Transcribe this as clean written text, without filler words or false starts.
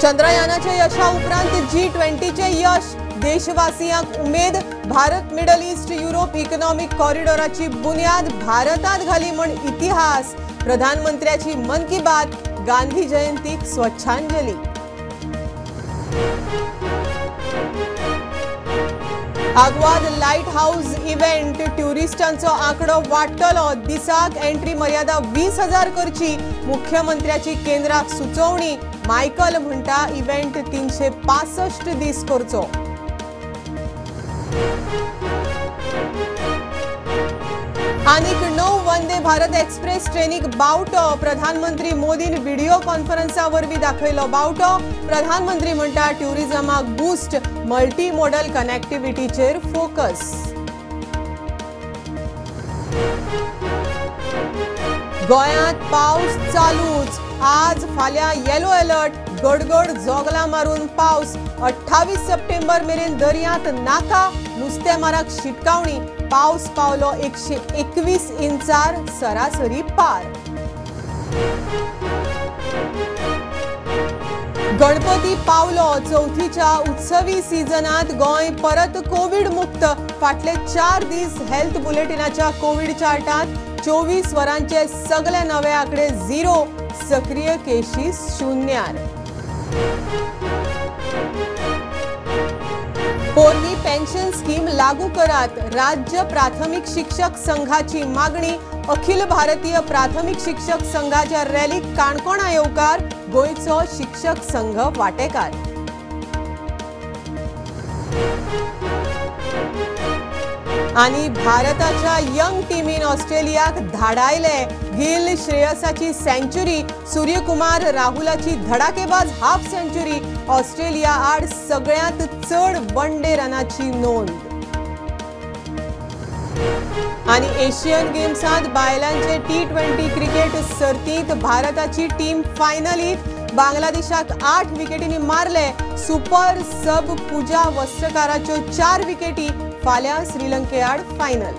चंद्रयानाच्या यशा उपरांत G20चे यश देशवासियांक उमेद। Bharat middle east Europe economic कॉरिडॉराची बुनियाद भारतात घाली म्हण इतिहास। प्रधानमंत्र्याची मन की बात, Gandhi जयंतीक स्वच्छांजली। Aguada light house event ट्युरिस्टांचो आंकडो वाडटलो। दिसाक एंट्री मर्यादा 20,000 करची। मुख्यमंत्र्याची केंद्राक सुचोवणी। मायकल म्हणटा इव्हेंट 365 दीस करचो। आनीक 9 वंदे भारत एक्सप्रेस ट्रेनिक बावटो। प्रधानमंत्री मोदीन व्हिडिओ कॉन्फरन्सावरवीं दाखयलो बावटो। प्रधानमंत्री म्हणटा ट्युरिझमाक बूस्ट, मल्टी मॉडल कनेक्टिव्हिटीचेर फोकस। गोंयांत पावस चालूच। आज फाल्यां येलो अलर्ट। गडगड जोगला मारून पावस। 28 सप्टेंबर मेरेन दर्यांत नाका। नुस्तेमाराक शिटकावणी। पावस पावलो 121 इंचार सरासरी पार। गणपती पावलो। चौथीच्या उत्सवी सिजनात गोंय परत कोविड मुक्त। फाटले 4 दीस हेल्थ बुलेटिनाच्या कोविड चार्टात 24 वरांचे सगळे नवे आकडे 0। सक्रिय केसीस शून्यार। पोरणी पेन्शन स्कीम लागू करात। राज्य प्राथमिक शिक्षक संघाची मागणी। अखिल भारतीय प्राथमिक शिक्षक संघाच्या रॅलीक काणकोणा येवकार। गोंयचो शिक्षक संघ वांटेकार। आणि भारताच्या यंग टीमीन ऑस्ट्रेलियाक धाडायले। गिल श्रेयसाची सेंचुरी। सूर्यकुमार राहुलाची धडाकेबाज हाफ सेंचुरी। ऑस्ट्रेलिया आड सगळ्यात चड वनडे रनाची नोंद। आणि एशियन गेम्सांत बायलांचे T20 क्रिकेट सर्तींत भारताची टीम फायनलीत। बांगलादेशाक 8 विकेटींनी मारले। सुपर सब पूजा वस्त्रकाराच्यो 4 विकेटी। फाल्यां श्रीलंके आड फायनल।